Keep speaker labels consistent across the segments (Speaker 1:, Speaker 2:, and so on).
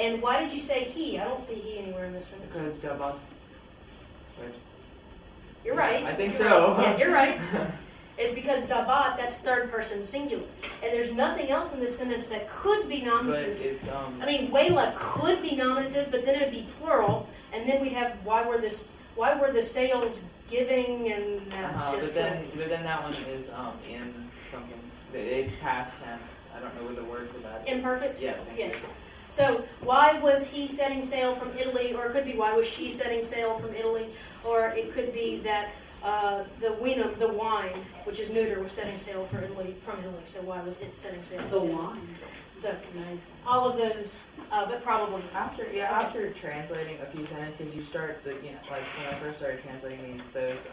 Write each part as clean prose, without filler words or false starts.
Speaker 1: And why did you say he? I don't see he anywhere in this sentence.
Speaker 2: Because Dabat.
Speaker 1: You're right.
Speaker 2: I think
Speaker 1: You're
Speaker 2: so.
Speaker 1: Right. Yeah, you're right. It's because dabat, that's third person singular. And there's nothing else in this sentence that could be
Speaker 2: But
Speaker 1: nominative.
Speaker 2: it's
Speaker 1: I mean, Wayla could be nominative, but then it'd be plural, and then we'd have why were the sales giving, and that's just
Speaker 2: but then that one is in something. It's past tense. I don't know what the word for that is.
Speaker 1: imperfect.
Speaker 2: Yes. Thank
Speaker 1: Yes.
Speaker 2: you.
Speaker 1: So why was he setting sail from Italy, or it could be why was she setting sail from Italy, or it could be that the winum, the wine, which is neuter, was setting sail from Italy. So why was it setting sail?
Speaker 3: The wine.
Speaker 1: So
Speaker 3: Nice.
Speaker 1: all of those, but probably.
Speaker 2: After translating a few sentences, you start like when I first started translating those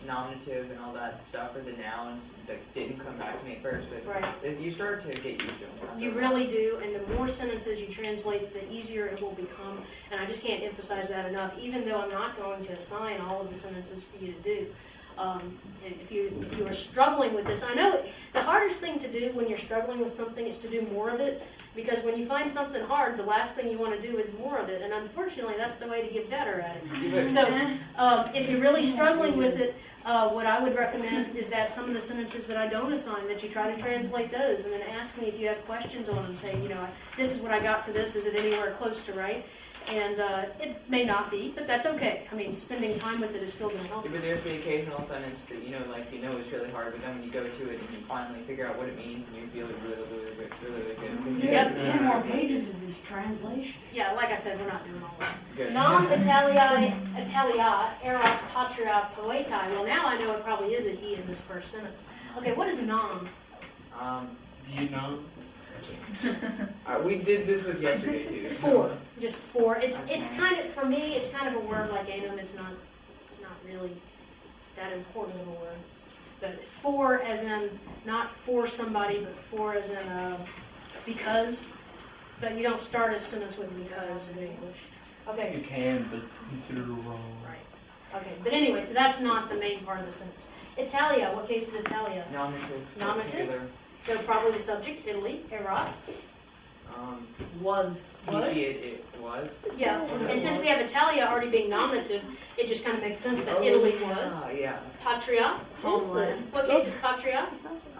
Speaker 2: nominative and all that stuff, or the nouns that didn't come back to me at first, but
Speaker 1: Right.
Speaker 2: you start to get used to them.
Speaker 1: You really do, and the more sentences you translate, the easier it will become, and I just can't emphasize that enough, even though I'm not going to assign all of the sentences for you to do. If you are struggling with this, I know the hardest thing to do when you're struggling with something is to do more of it, because when you find something hard, the last thing you want to do is more of it, and unfortunately that's the way to get better at it. So if you're really struggling with it, what I would recommend is that some of the sentences that I don't assign, that you try to translate those, and then ask me if you have questions on them. Say, this is what I got for this, is it anywhere close to right? And it may not be, but that's okay. I mean, spending time with it is still going to help.
Speaker 2: Yeah, but there's the occasional sentence that is really hard, but then when you go to it and you finally figure out what it means, and you feel it really good.
Speaker 3: You have 10 more pages of this translation.
Speaker 1: Yeah, like I said, we're not doing all that.
Speaker 2: Good.
Speaker 1: Non Italia erat patria poetae. Well, now I know it probably is a he in this first sentence. Okay, what is non?
Speaker 4: Vietnam.
Speaker 2: We did this was yesterday too.
Speaker 1: For, just for. It's kind of, for me, it's kind of a word like anum. It's not really that important of a word. But for as in not for somebody, but for as in because. But you don't start a sentence with because in English. Okay.
Speaker 4: You can, but it's considered wrong.
Speaker 1: Right. Okay. But anyway, so that's not the main part of the sentence. Italia. What case is Italia?
Speaker 2: Nominative.
Speaker 1: Nominative?
Speaker 2: Singular.
Speaker 1: So probably the subject, Italy, erat.
Speaker 3: Was.
Speaker 2: It was.
Speaker 1: Yeah, and since we have Italia already being nominative, it just kind of makes sense that Italy was.
Speaker 2: Yeah.
Speaker 1: Patria,
Speaker 3: Homeland.
Speaker 1: what case is patria?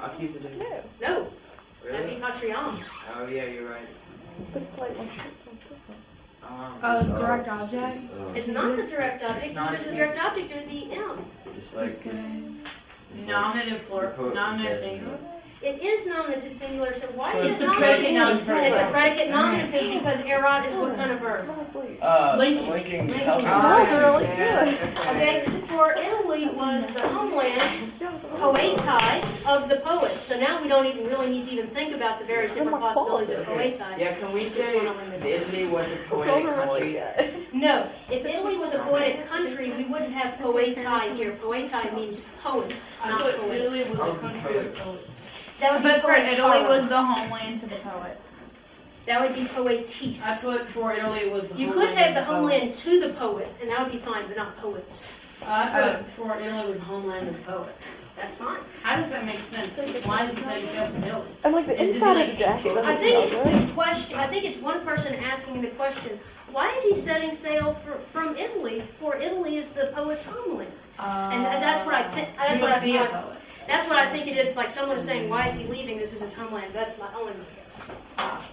Speaker 2: Accusative.
Speaker 1: No, that'd
Speaker 2: Really?
Speaker 1: be patriam.
Speaker 2: Oh yeah, you're right.
Speaker 5: Direct object.
Speaker 1: It's not the direct object,
Speaker 2: It's not.
Speaker 1: because the direct object would be M.
Speaker 5: Just like this.
Speaker 3: Nominative plural. Nominative singular.
Speaker 1: It is nominative singular, so why
Speaker 4: So
Speaker 1: is
Speaker 4: it's
Speaker 1: it
Speaker 4: the
Speaker 3: predicate
Speaker 1: nominative?
Speaker 3: nominative.
Speaker 1: It's the predicate nominative because erat is what kind of verb?
Speaker 3: Linking.
Speaker 4: Linking.
Speaker 1: Linking.
Speaker 4: Help.
Speaker 5: really
Speaker 1: Okay, for Italy was the homeland poetae of the poet. So now we don't even really need to even think about the various different possibilities of poetae.
Speaker 2: Yeah, can we
Speaker 1: Just
Speaker 2: say
Speaker 1: one of them that's-
Speaker 2: Italy was a poetic country?
Speaker 1: No, if Italy was a poetic country, we wouldn't have poetae here. Poetae means poet,
Speaker 3: I
Speaker 1: not
Speaker 3: thought
Speaker 1: poet.
Speaker 3: Italy was a country of poets.
Speaker 1: That would be
Speaker 5: But for Italy
Speaker 1: poetara.
Speaker 5: was the homeland to the poets.
Speaker 1: That would be
Speaker 3: I
Speaker 1: poetis.
Speaker 3: put for Italy was the
Speaker 1: You
Speaker 3: homeland.
Speaker 1: could have the
Speaker 3: of poets.
Speaker 1: homeland to the poet, and that would be fine, but not poets.
Speaker 3: I put for Italy was the homeland of the poet.
Speaker 1: That's fine.
Speaker 3: How does that make sense? Why does it say yourself from Italy?
Speaker 6: And like the
Speaker 3: Did
Speaker 6: inside
Speaker 3: they
Speaker 6: of the jacket.
Speaker 1: I think it's the question. I think it's one person asking the question: why is he setting sail from Italy? For Italy is the poet's homeland, and that's what I think. That's what I
Speaker 3: be a
Speaker 1: think.
Speaker 3: poet.
Speaker 1: That's what I think it is. Like someone is saying, why is he leaving? This is his homeland. That's my only guess.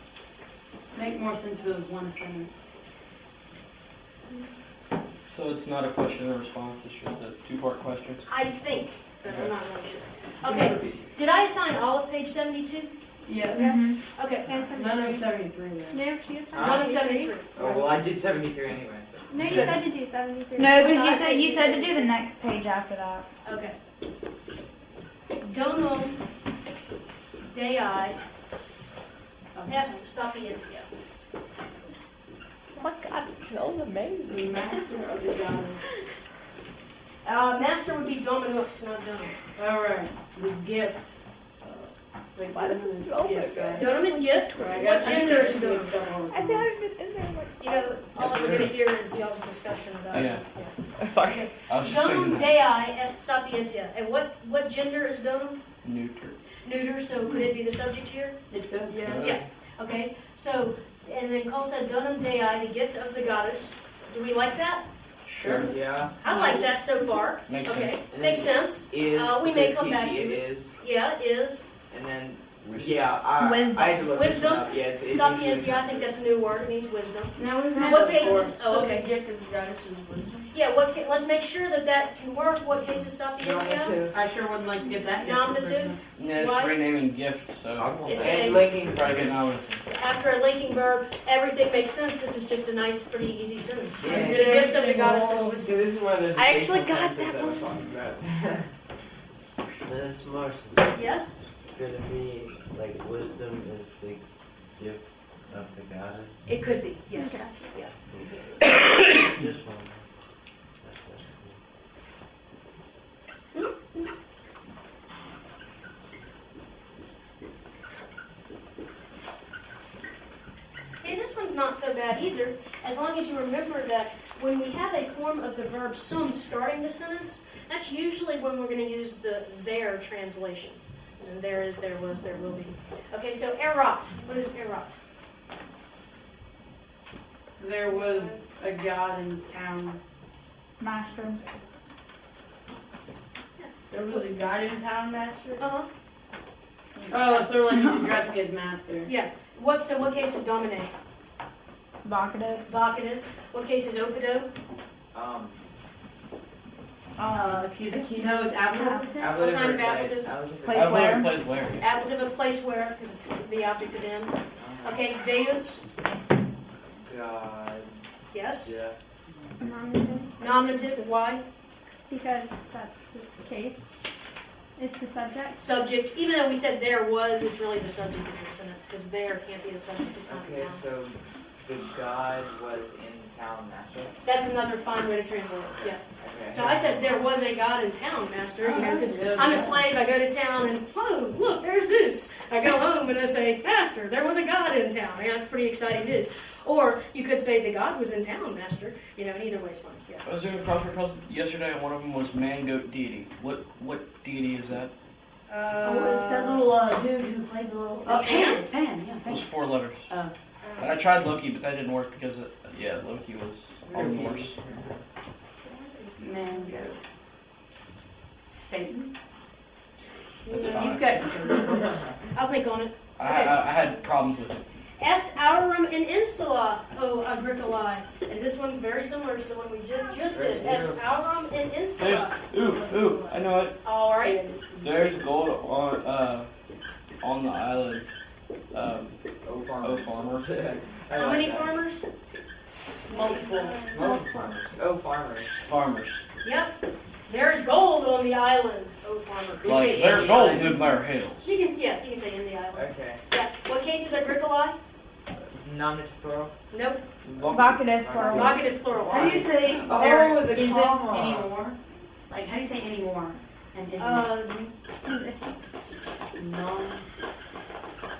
Speaker 3: Make more sense if it was one sentence.
Speaker 4: So it's not a question or response, it's just a two-part question.
Speaker 1: I think, but I'm not really sure. Okay. Did I assign all of page 72?
Speaker 3: Yes.
Speaker 1: Okay.
Speaker 3: None of 73 there.
Speaker 5: No, she is
Speaker 1: One of 73.
Speaker 2: Oh well, I did 73 anyway.
Speaker 5: No, you said to do 73.
Speaker 1: I
Speaker 5: No, because
Speaker 1: thought
Speaker 5: you said to do the next page after that.
Speaker 1: Okay. Donum Dei est sapientia.
Speaker 6: Oh my god, it smells amazing.
Speaker 3: The master of the goddess.
Speaker 1: Master would be Dominus, not Donum.
Speaker 3: Alright, the gift. Wait,
Speaker 6: Why does it smell so
Speaker 3: gift,
Speaker 6: good?
Speaker 3: right?
Speaker 1: Donum is gift.
Speaker 3: Right,
Speaker 1: What gender is Donum?
Speaker 6: I feel like it's in there like.
Speaker 1: You know, all that we're going to hear is y'all's discussion about it.
Speaker 4: Yeah.
Speaker 6: Sorry.
Speaker 4: I was just
Speaker 1: Donum
Speaker 4: thinking
Speaker 1: Dei est sapientia. And what gender is Donum?
Speaker 4: neuter.
Speaker 1: Neuter, so could it be the subject here?
Speaker 3: It could,
Speaker 1: Yeah. Okay, so And then Cole said Donum Dei, the gift of the goddess. Do we like that?
Speaker 4: Sure.
Speaker 2: Yeah.
Speaker 1: I like that so far.
Speaker 4: Makes
Speaker 1: Okay,
Speaker 4: sense.
Speaker 2: And
Speaker 1: makes sense.
Speaker 2: Is.
Speaker 1: We may
Speaker 2: because
Speaker 1: come back
Speaker 2: it
Speaker 1: to it.
Speaker 2: is.
Speaker 1: Yeah, is.
Speaker 2: And then,
Speaker 4: Wisdom.
Speaker 2: yeah, I had to look this
Speaker 1: Wisdom?
Speaker 2: one up. Yeah, it's
Speaker 1: Sapientia, I think that's a new word, it means wisdom.
Speaker 3: Now we've had
Speaker 1: What
Speaker 3: it before.
Speaker 1: cases? Oh,
Speaker 3: So
Speaker 1: okay.
Speaker 3: the gift of the goddess is wisdom.
Speaker 1: Yeah, let's make sure that that can work. What case is Sapientia?
Speaker 2: Nominative.
Speaker 3: I sure would like to get that gift for
Speaker 1: Nominative?
Speaker 3: Christmas.
Speaker 4: Yeah, it's
Speaker 1: Why?
Speaker 4: renaming gifts, so
Speaker 1: It's
Speaker 2: And
Speaker 1: a,
Speaker 2: linking.
Speaker 4: try to get nominative.
Speaker 1: after a linking verb, everything makes sense. This is just a nice, pretty easy sentence.
Speaker 2: Yeah.
Speaker 1: The gift of the goddess is
Speaker 2: See,
Speaker 1: wisdom.
Speaker 2: this is one of those.
Speaker 6: I actually
Speaker 2: occasional
Speaker 6: got
Speaker 2: sentences
Speaker 6: that
Speaker 2: I was talking about.
Speaker 7: Miss Marson,
Speaker 1: Yes?
Speaker 7: could it be like wisdom is the gift of the goddess?
Speaker 1: It could be, yes.
Speaker 6: Okay.
Speaker 7: Just one. That's
Speaker 1: Hey, this one's not so bad either, as long as you remember that when we have a form of the verb sum starting the sentence, that's usually when we're going to use the there translation. As in there is, there was, there will be. Okay, so erot. What is erot?
Speaker 3: There was a god in town.
Speaker 5: Master.
Speaker 3: There was a god in town, master?
Speaker 1: Uh-huh.
Speaker 3: Oh, so like he's addressing his master.
Speaker 1: Yeah. So what case is domine?
Speaker 5: Vocative.
Speaker 1: Vocative. What case is opido?
Speaker 3: He's a keynote, it's ablative.
Speaker 2: Ablative
Speaker 1: kind
Speaker 2: or
Speaker 1: of ablative?
Speaker 2: ablative or-
Speaker 5: Place
Speaker 4: I believe
Speaker 5: where?
Speaker 4: it plays where.
Speaker 1: Ablative of place where, because it's the object of in. Okay, deus.
Speaker 2: God.
Speaker 1: Yes.
Speaker 2: Yeah.
Speaker 6: Nominative,
Speaker 1: Nominative. Why?
Speaker 6: because that's the case. It's the subject.
Speaker 1: Subject. Even though we said there was, it's really the subject of the sentence, because there can't be the subject. It's not
Speaker 2: Okay,
Speaker 1: the noun.
Speaker 2: so the god was in town, master.
Speaker 1: That's another fine way to translate it. Yeah.
Speaker 2: Okay.
Speaker 1: So I said there was a god in town, master. You know, because
Speaker 3: Yeah.
Speaker 1: I'm a slave. I go to town and whoa, look, there's Zeus. I go home and I say, master, there was a god in town. Yeah, that's pretty exciting news. Or you could say the god was in town, master. You know, and either way is fine. Yeah.
Speaker 4: I was doing a crossword puzzle yesterday, and one of them was man, goat, deity. What deity is that?
Speaker 3: Oh, it's that little dude who played the little.
Speaker 1: Is it Pan?
Speaker 3: Pan, yeah,
Speaker 4: It
Speaker 3: Pan.
Speaker 4: was 4 letters.
Speaker 3: Oh.
Speaker 4: And I tried Loki, but that didn't work because, Loki was on Norse.
Speaker 3: Man, go. Satan.
Speaker 4: That's
Speaker 1: Yeah.
Speaker 3: You've
Speaker 4: fine.
Speaker 3: got.
Speaker 1: I'll think on it.
Speaker 4: I had problems with it.
Speaker 1: Est aurum in insula, O Agricolae. And this one's very similar to the one we just did. Est aurum in insula.
Speaker 4: I know it.
Speaker 1: All right.
Speaker 4: There's gold on the island.
Speaker 2: Oh, farmer.
Speaker 4: Oh, farmer.
Speaker 1: How many farmers?
Speaker 3: Multiple.
Speaker 2: Most farmers. Oh, farmers.
Speaker 4: Farmers.
Speaker 1: Yep. There's gold on the island, O farmer.
Speaker 4: Like, there's gold in Bear Hills.
Speaker 1: You can say in the island.
Speaker 2: Okay.
Speaker 1: Yeah. What case is Agricolae?
Speaker 2: Nominative plural.
Speaker 1: Nope.
Speaker 5: Vocative plural.
Speaker 1: Vocative plural.
Speaker 3: How do you say
Speaker 2: Oh,
Speaker 3: there
Speaker 2: the
Speaker 3: isn't
Speaker 2: comma.
Speaker 3: anymore? Like, how do you say anymore? And isn't?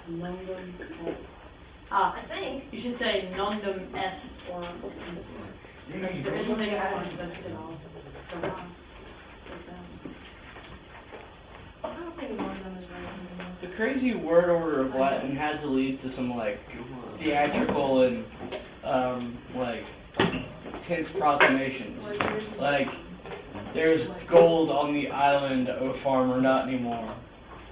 Speaker 3: Nondum est.
Speaker 1: I think.
Speaker 3: You should say nondum est or. There isn't anymore, but it's all.
Speaker 1: I don't think one of them is right.
Speaker 4: The crazy word order of Latin had to lead to some, theatrical and, tense proclamations. Like, there's gold on the island, O farmer, not anymore.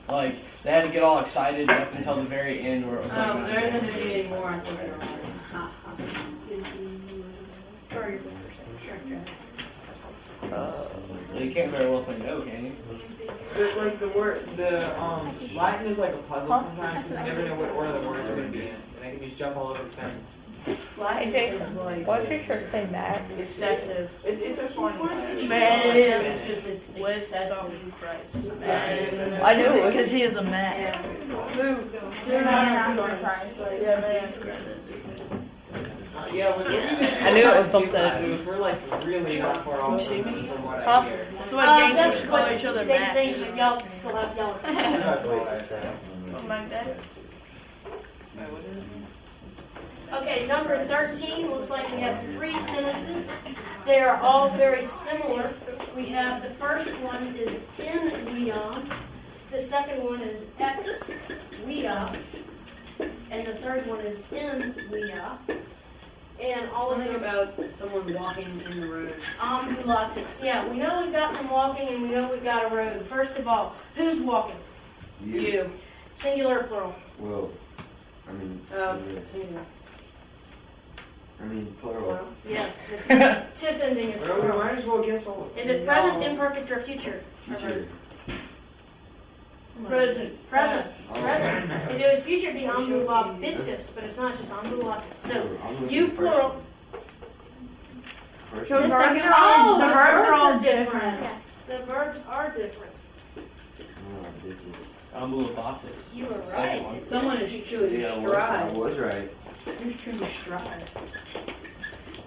Speaker 4: Like, they had to get all excited up until the very end where it was like,
Speaker 3: There isn't any anymore, I think you're right.
Speaker 1: Sorry, you're sure.
Speaker 4: you can't very well say no, can you?
Speaker 2: Like the word, Latin is like a puzzle sometimes, 'cause you never know what order the words are going to be in, and they can just jump all over the sentence.
Speaker 3: Latin
Speaker 6: Jake,
Speaker 3: is like
Speaker 6: what's your shirt say, Matt?
Speaker 3: excessive.
Speaker 2: It's a fun
Speaker 3: Man, it is, it's just, it's excessive.
Speaker 6: I knew it
Speaker 8: Because he is a man.
Speaker 3: Yeah.
Speaker 2: Yeah,
Speaker 6: I knew it was something.
Speaker 2: We're like really not far off.
Speaker 8: see me?
Speaker 2: From what
Speaker 8: Huh?
Speaker 2: I hear.
Speaker 3: That's
Speaker 1: why gangsters call each other Max. They think y'all still have y'all.
Speaker 7: Wait a second.
Speaker 1: Okay, number 13, looks like we have 3 sentences. They are all very similar. We have the first one is in Leon. The second one is ex Leon. and the third one is in we are. And all of
Speaker 3: Something
Speaker 1: them
Speaker 3: about someone walking in the road.
Speaker 1: ambulates. Yeah, we know we've got some walking and we know we've got a road. First of all, who's walking?
Speaker 3: You.
Speaker 1: Singular or plural?
Speaker 7: Well, I mean,
Speaker 3: Singular.
Speaker 7: I mean, plural.
Speaker 1: Yeah. The tis ending is
Speaker 8: Well, we
Speaker 1: plural.
Speaker 8: might as well guess all.
Speaker 1: Is it present, imperfect, or future?
Speaker 7: Future.
Speaker 3: Present.
Speaker 1: Present.
Speaker 7: Oh.
Speaker 1: Present. If it was future, it'd be ambulabitis, but it's not, it's just ambulatis. So, you plural.
Speaker 7: First
Speaker 5: The
Speaker 7: one.
Speaker 5: verbs are
Speaker 1: Oh,
Speaker 5: all, the
Speaker 1: the
Speaker 5: verbs are all
Speaker 1: verbs are different.
Speaker 5: different. Yes.
Speaker 1: The verbs are different.
Speaker 7: Oh, bitches.
Speaker 4: Ambulabatis.
Speaker 1: You were
Speaker 4: Second
Speaker 1: right.
Speaker 4: one.
Speaker 3: Someone is chewing
Speaker 7: Yeah, I
Speaker 3: stride.
Speaker 7: was right.
Speaker 3: Who's chewing stride?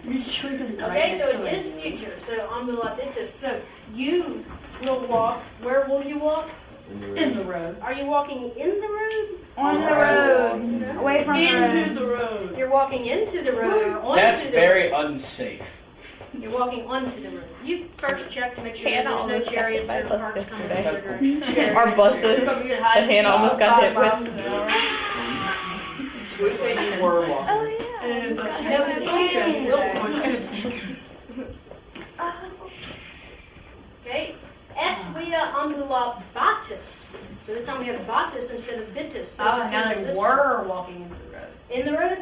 Speaker 3: You're chewing
Speaker 1: Okay, so it is future, so ambulabitis. So, you will walk, where will you walk?
Speaker 3: in the road.
Speaker 1: Are you walking in the road?
Speaker 5: On the road. Away from the
Speaker 3: Into
Speaker 5: road.
Speaker 3: the road.
Speaker 1: You're walking into the road or onto
Speaker 4: That's
Speaker 1: the
Speaker 4: very
Speaker 1: road?
Speaker 4: unsafe.
Speaker 1: You're walking onto the road. You first check to make sure
Speaker 9: Hannah
Speaker 1: that there's no
Speaker 9: almost got
Speaker 1: chariots
Speaker 9: hit
Speaker 1: or
Speaker 9: by a
Speaker 1: carts
Speaker 9: bus
Speaker 1: coming in
Speaker 4: That's
Speaker 1: your
Speaker 4: cool.
Speaker 1: direction.
Speaker 9: Our buses
Speaker 3: Probably get
Speaker 9: that Hannah almost got hit with.
Speaker 8: We say you were walking.
Speaker 9: Oh yeah.
Speaker 3: And it's
Speaker 1: No,
Speaker 3: a
Speaker 1: because Hannah will
Speaker 3: Yes.
Speaker 1: Okay, ex via ambulabatis. So this time we have batis instead of bitis. So
Speaker 3: Oh,
Speaker 1: the
Speaker 3: now
Speaker 1: tense is
Speaker 3: they
Speaker 1: this
Speaker 3: were walking into the road.
Speaker 1: one. In the road?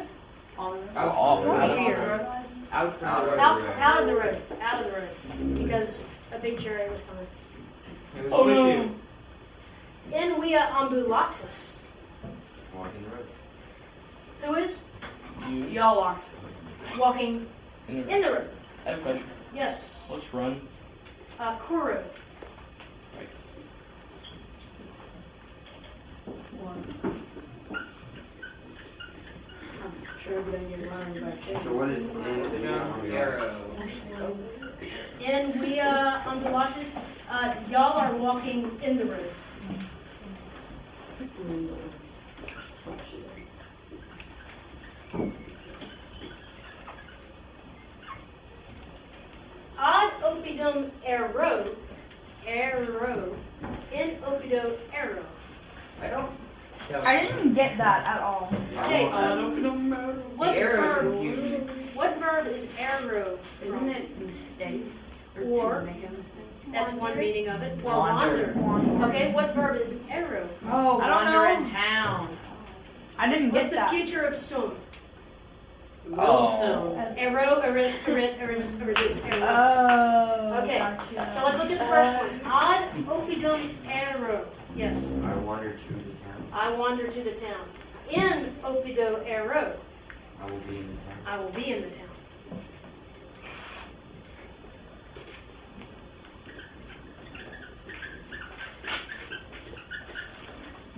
Speaker 3: On the road.
Speaker 8: Out from the road.
Speaker 3: Here.
Speaker 8: Out from
Speaker 7: Out
Speaker 8: the
Speaker 7: of
Speaker 8: road.
Speaker 1: Out of the road. Out of the road. Because a big chariot was coming.
Speaker 8: It was
Speaker 4: Oh,
Speaker 8: wish
Speaker 4: no.
Speaker 8: you.
Speaker 1: In via ambulatis.
Speaker 7: Walking the road.
Speaker 1: Who is
Speaker 4: You.
Speaker 3: Y'all are.
Speaker 1: walking
Speaker 4: In the-
Speaker 1: in the road?
Speaker 4: I have a question.
Speaker 1: Yes.
Speaker 4: Let's run.
Speaker 1: Kuru.
Speaker 3: I'm sure we don't get run by six.
Speaker 7: So what is in
Speaker 8: Jump, arrow.
Speaker 1: In via ambulatis, y'all are walking in the road. Ad opidum arrow, in opido arrow.
Speaker 8: I don't. Tell
Speaker 5: I didn't get that at all.
Speaker 1: Okay,
Speaker 8: The
Speaker 1: what
Speaker 8: arrow is
Speaker 1: verb?
Speaker 8: confusing.
Speaker 1: What verb is arrow?
Speaker 3: Isn't
Speaker 1: from?
Speaker 3: it mistake?
Speaker 1: Or-
Speaker 3: to make a mistake?
Speaker 1: That's one meaning of it. Or
Speaker 8: Wander.
Speaker 1: wander. Okay, what verb is arrow?
Speaker 3: Oh,
Speaker 5: I don't
Speaker 3: wander
Speaker 5: know.
Speaker 3: in town.
Speaker 5: I didn't
Speaker 1: What's
Speaker 5: get
Speaker 1: the
Speaker 5: that.
Speaker 1: future of sum?
Speaker 4: Oh.
Speaker 1: Arrow, eris, erit, erimis, eridis, erot.
Speaker 5: Oh.
Speaker 1: Okay,
Speaker 5: Gotcha.
Speaker 1: So let's look at the first one. Ad opidum arrow. Yes,
Speaker 7: I wander to the town.
Speaker 1: I wander to the town. In opido arrow,
Speaker 7: I will be in the town.
Speaker 1: I will be in the town.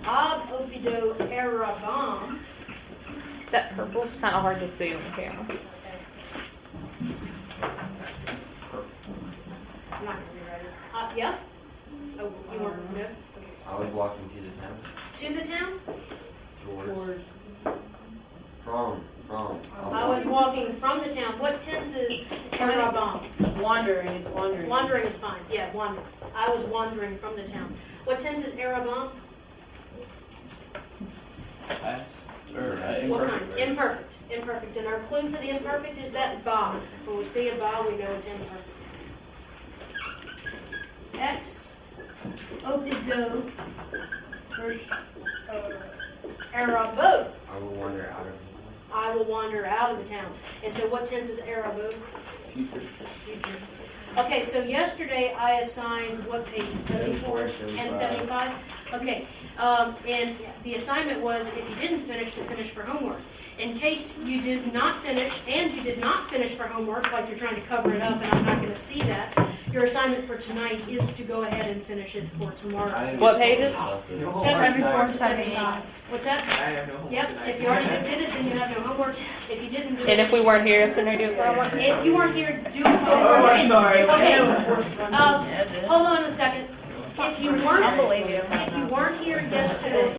Speaker 1: Ab opido arabam.
Speaker 9: That purple's kind of hard to see on the camera.
Speaker 1: I'm not gonna rewrite it. Yeah? Oh, you weren't, no? Okay.
Speaker 7: I was walking to the town.
Speaker 1: To the town?
Speaker 7: Towards. From.
Speaker 1: I was walking from the town. What tense is arabam?
Speaker 3: Wandering, it's wandering.
Speaker 1: Wandering is fine. Yeah, wander. I was wandering from the town. What tense is arabam?
Speaker 4: Past. Or
Speaker 1: What kind?
Speaker 4: imperfect.
Speaker 1: Imperfect. Imperfect. And our clue for the imperfect is that ba. When we see a ba, we know it's imperfect. X, opido, arabo.
Speaker 7: I will wander out of the
Speaker 1: I will wander out of the town. And so what tense is arabo?
Speaker 4: Future.
Speaker 1: Future. Okay, so yesterday I assigned what pages? 74 and 75? Okay, and the assignment was if you didn't finish, to finish for homework. In case you did not finish, and you did not finish for homework, like you're trying to cover it up and I'm not gonna see that, your assignment for tonight is to go ahead and finish it for tomorrow.
Speaker 9: What pages?
Speaker 8: No
Speaker 1: 74
Speaker 8: homework
Speaker 1: to
Speaker 8: tonight.
Speaker 1: 75. What's that?
Speaker 8: I have no homework
Speaker 1: Yep,
Speaker 8: tonight.
Speaker 1: if you already did it, then you have no homework. If you didn't do it.
Speaker 9: And if we weren't here, then I do it for homework.
Speaker 1: If you weren't here, do it for
Speaker 8: Oh,
Speaker 1: homework.
Speaker 8: I'm sorry.
Speaker 1: Okay, hold on a second. If you weren't,
Speaker 5: I believe you.
Speaker 1: if you weren't here yesterday,